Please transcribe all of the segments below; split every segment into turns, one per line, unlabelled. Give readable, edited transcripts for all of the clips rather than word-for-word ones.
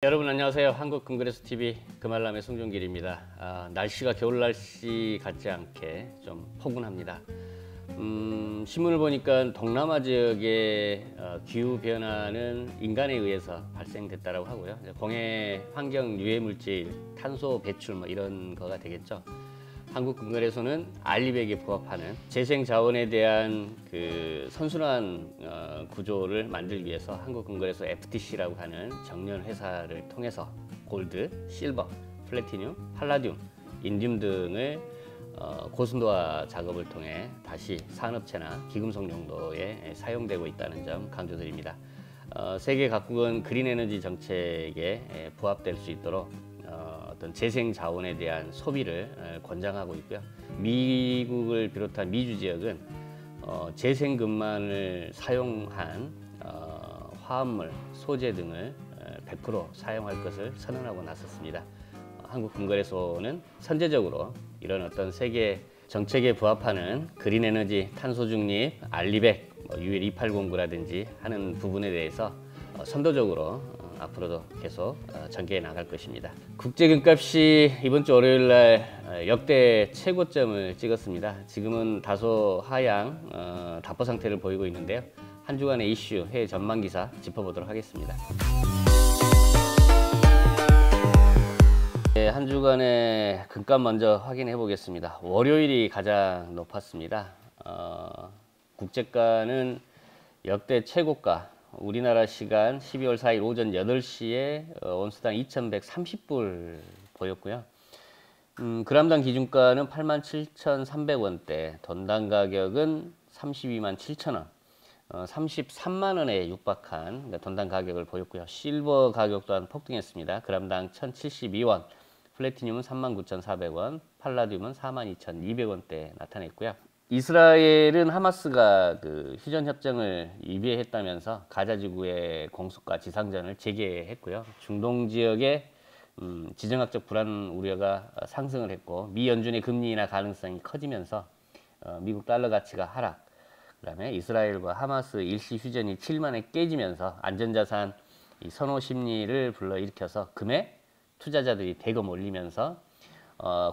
여러분 안녕하세요. 한국금그레스TV 금알람의 송종길입니다. 날씨가 겨울 날씨 같지 않게 좀 포근합니다. 신문을 보니까 동남아 지역의 기후 변화는 인간에 의해서 발생됐다고 하고요. 공해 환경 유해 물질, 탄소 배출 이런 거가 되겠죠. 한국금거래소는 알리백에 부합하는 재생 자원에 대한 그 선순환 구조를 만들기 위해서 한국금거래소 FTC라고 하는 정년 회사를 통해서 골드, 실버, 플래티늄, 팔라듐, 인듐 등을 고순도화 작업을 통해 다시 산업체나 기금속 용도에 사용되고 있다는 점 강조드립니다. 세계 각국은 그린 에너지 정책에 부합될 수 있도록 어떤 재생 자원에 대한 소비를 권장하고 있고요. 미국을 비롯한 미주 지역은 재생금만을 사용한 화합물, 소재 등을 100% 사용할 것을 선언하고 나섰습니다. 한국금거래소는 선제적으로 이런 어떤 세계 정책에 부합하는 그린 에너지, 탄소 중립, 알리백, UL 280구라든지 하는 부분에 대해서 선도적으로 앞으로도 계속 전개해 나갈 것입니다. 국제금값이 이번 주 월요일 날 역대 최고점을 찍었습니다. 지금은 다소 하향 답보 상태를 보이고 있는데요. 한 주간의 이슈, 해외 전망 기사 짚어보도록 하겠습니다. 한 주간의 금값 먼저 확인해 보겠습니다. 월요일이 가장 높았습니다. 국제가는 역대 최고가, 우리나라 시간 12월 4일 오전 8시에 온스당 2130불 보였고요. 그람당 기준가는 87,300원대, 돈당 가격은 327,000원, 33만원에 육박한 그러니까 돈당 가격을 보였고요. 실버 가격 또한 폭등했습니다. 그람당 1,072원, 플래티늄은 39,400원, 팔라듐은 42,200원대 나타냈고요. 이스라엘은 하마스가 그 휴전 협정을 위배했다면서 가자 지구의 공습과 지상전을 재개했고요. 중동 지역의 지정학적 불안 우려가 상승을 했고, 미 연준의 금리 인하 가능성이 커지면서 미국 달러 가치가 하락, 그다음에 이스라엘과 하마스 일시 휴전이 7일 만에 깨지면서 안전자산 선호 심리를 불러일으켜서 금에 투자자들이 대거 몰리면서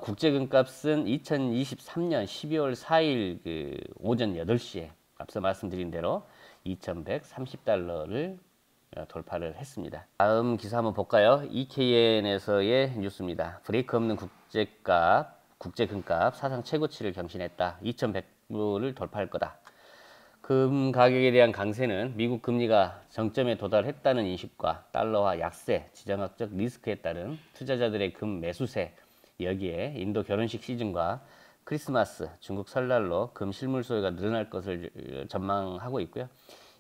국제금값은 2023년 12월 4일 그 오전 8시에 앞서 말씀드린 대로 2130달러를 돌파를 했습니다. 다음 기사 한번 볼까요? EKN에서의 뉴스입니다. 브레이크 없는 국제금값 사상 최고치를 경신했다. 2100불을 돌파할 거다. 금 가격에 대한 강세는 미국 금리가 정점에 도달했다는 인식과 달러화 약세, 지정학적 리스크에 따른 투자자들의 금 매수세, 여기에 인도 결혼식 시즌과 크리스마스, 중국 설날로 금 실물 소요가 늘어날 것을 전망하고 있고요.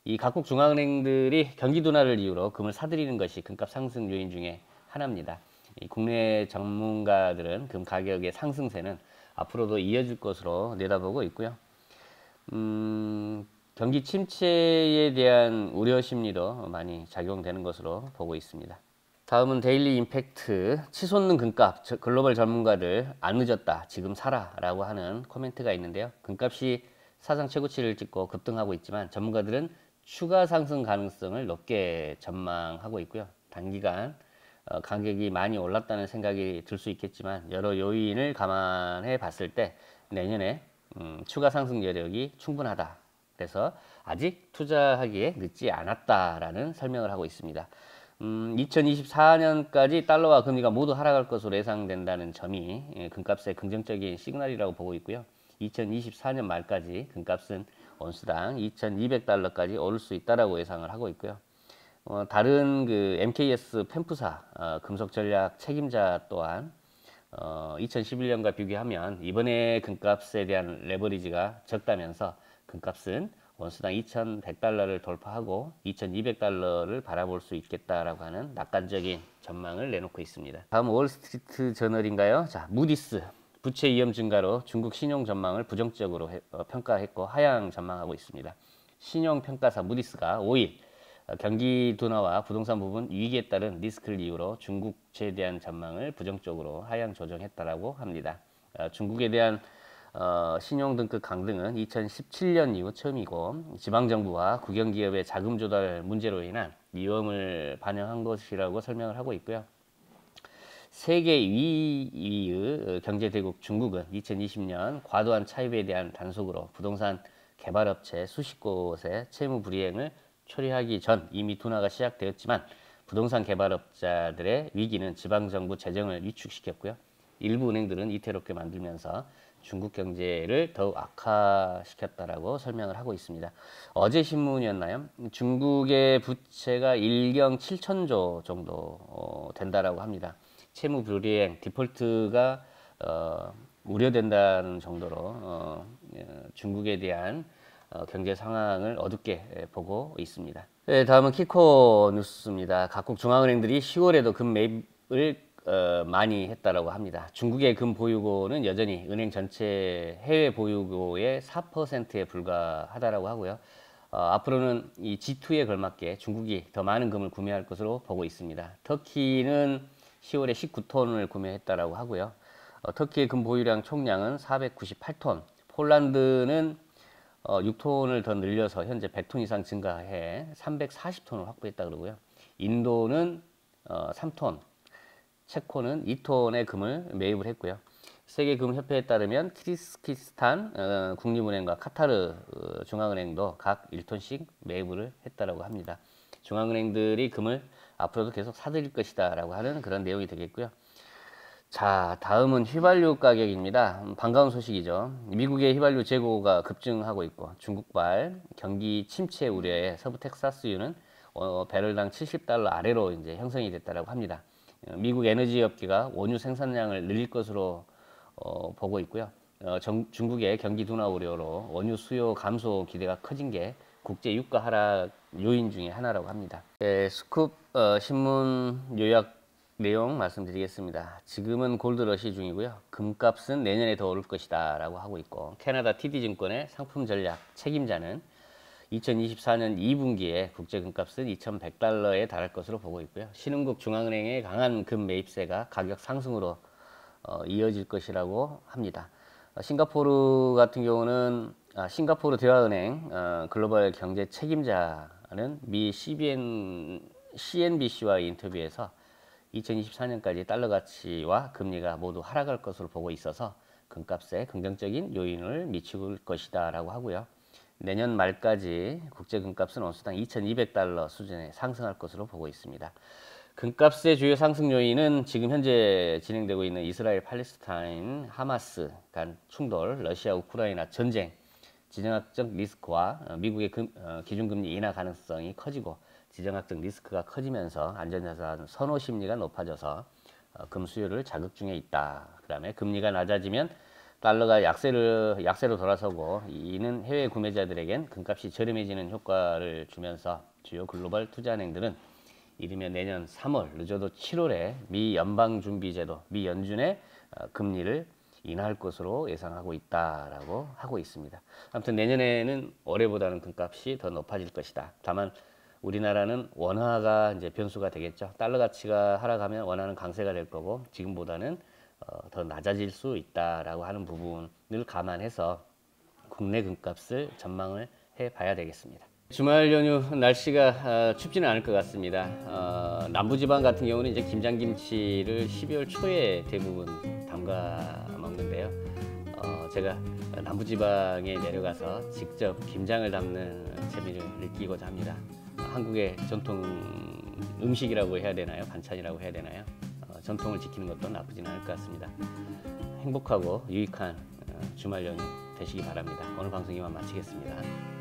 이 각국 중앙은행들이 경기 둔화를 이유로 금을 사들이는 것이 금값 상승 요인 중에 하나입니다. 이 국내 전문가들은 금 가격의 상승세는 앞으로도 이어질 것으로 내다보고 있고요. 경기 침체에 대한 우려 심리도 많이 작용되는 것으로 보고 있습니다. 다음은 데일리 임팩트, 치솟는 금값, 글로벌 전문가들 안 늦었다, 지금 사라 라고 하는 코멘트가 있는데요. 금값이 사상 최고치를 찍고 급등하고 있지만 전문가들은 추가 상승 가능성을 높게 전망하고 있고요. 단기간 가격이 많이 올랐다는 생각이 들 수 있겠지만 여러 요인을 감안해 봤을 때 내년에 추가 상승 여력이 충분하다. 그래서 아직 투자하기에 늦지 않았다라는 설명을 하고 있습니다. 2024년까지 달러와 금리가 모두 하락할 것으로 예상된다는 점이 금값의 긍정적인 시그널이라고 보고 있고요. 2024년 말까지 금값은 온스당 2200달러까지 오를 수 있다라고 예상을 하고 있고요. 다른 그 MKS 펜프사 금속 전략 책임자 또한 2011년과 비교하면 이번에 금값에 대한 레버리지가 적다면서 금값은 온스당 2100달러를 돌파하고 2200달러를 바라볼 수 있겠다라고 하는 낙관적인 전망을 내놓고 있습니다. 다음 월스트리트 저널인가요? 자, 무디스 부채 위험 증가로 중국 신용 전망을 부정적으로 평가했고 하향 전망하고 있습니다. 신용평가사 무디스가 5일 경기 둔화와 부동산 부분 위기에 따른 리스크를 이유로 중국채에 대한 전망을 부정적으로 하향 조정했다라고 합니다. 중국에 대한 신용 등급 강등은 2017년 이후 처음이고 지방정부와 국영기업의 자금 조달 문제로 인한 위험을 반영한 것이라고 설명을 하고 있고요. 세계 2위의 경제대국 중국은 2020년 과도한 차입에 대한 단속으로 부동산 개발업체 수십 곳의 채무 불이행을 처리하기 전 이미 둔화가 시작되었지만 부동산 개발업자들의 위기는 지방정부 재정을 위축시켰고요. 일부 은행들은 이태롭게 만들면서 중국 경제를 더욱 악화시켰다라고 설명을 하고 있습니다. 어제 신문이었나요? 중국의 부채가 1경 7천조 정도 된다라고 합니다. 채무 불이행, 디폴트가 우려된다는 정도로 중국에 대한 경제 상황을 어둡게 보고 있습니다. 네, 다음은 키코 뉴스입니다. 각국 중앙은행들이 10월에도 금 매입을 많이 했다라고 합니다. 중국의 금 보유고는 여전히 은행 전체 해외 보유고의 4%에 불과하다라고 하고요. 앞으로는 이 G2에 걸맞게 중국이 더 많은 금을 구매할 것으로 보고 있습니다. 터키는 10월에 19톤을 구매했다라고 하고요. 터키의 금 보유량 총량은 498톤, 폴란드는 6톤을 더 늘려서 현재 100톤 이상 증가해 340톤을 확보했다 그러고요. 인도는 3톤, 체코는 2톤의 금을 매입을 했고요. 세계금협회에 따르면 키르기스탄 국립은행과 카타르 중앙은행도 각 1톤씩 매입을 했다고 합니다. 중앙은행들이 금을 앞으로도 계속 사들일 것이다 라고 하는 그런 내용이 되겠고요. 자, 다음은 휘발유 가격입니다. 반가운 소식이죠. 미국의 휘발유 재고가 급증하고 있고 중국발 경기 침체 우려에 서부 텍사스유는 배럴당 $70 아래로 이제 형성이 됐다고 합니다. 미국 에너지 업계가 원유 생산량을 늘릴 것으로 보고 있고요. 중국의 경기 둔화 우려로 원유 수요 감소 기대가 커진 게 국제 유가 하락 요인 중에 하나라고 합니다. 스쿱 신문 요약 내용 말씀드리겠습니다. 지금은 골드러시 중이고요. 금값은 내년에 더 오를 것이다 라고 하고 있고 캐나다 TD증권의 상품 전략 책임자는 2024년 2분기에 국제 금값은 $2100에 달할 것으로 보고 있고요. 신흥국 중앙은행의 강한 금 매입세가 가격 상승으로 이어질 것이라고 합니다. 싱가포르 같은 경우는 싱가포르 대화은행 글로벌 경제 책임자는 미 CNBC와의 인터뷰에서 2024년까지 달러 가치와 금리가 모두 하락할 것으로 보고 있어서 금값에 긍정적인 요인을 미칠 것이다 라고 하고요. 내년 말까지 국제 금값은 온수당 $2200 수준에 상승할 것으로 보고 있습니다. 금값의 주요 상승 요인은 지금 현재 진행되고 있는 이스라엘 팔레스타인 하마스 간 충돌, 러시아 우크라이나 전쟁, 지정학적 리스크와 미국의 기준금리 인하 가능성이 커지고 지정학적 리스크가 커지면서 안전자산 선호 심리가 높아져서 금 수요를 자극 중에 있다. 그 다음에 금리가 낮아지면 달러가 약세로 돌아서고 이는 해외 구매자들에겐 금값이 저렴해지는 효과를 주면서 주요 글로벌 투자은행들은 이르면 내년 3월 늦어도 7월에 미 연방준비제도 미 연준의 금리를 인하할 것으로 예상하고 있다라고 하고 있습니다. 아무튼 내년에는 올해보다는 금값이 더 높아질 것이다. 다만 우리나라는 원화가 이제 변수가 되겠죠. 달러 가치가 하락하면 원화는 강세가 될 거고 지금보다는 더 낮아질 수 있다라고 하는 부분을 감안해서 국내 금값을 전망을 해봐야 되겠습니다. 주말 연휴 날씨가 춥지는 않을 것 같습니다. 남부지방 같은 경우는 이제 김장김치를 12월 초에 대부분 담가 먹는데요. 제가 남부지방에 내려가서 직접 김장을 담는 재미를 느끼고자 합니다. 한국의 전통 음식이라고 해야 되나요? 반찬이라고 해야 되나요? 전통을 지키는 것도 나쁘지는 않을 것 같습니다. 행복하고 유익한 주말 연휴 되시기 바랍니다. 오늘 방송 이만 마치겠습니다.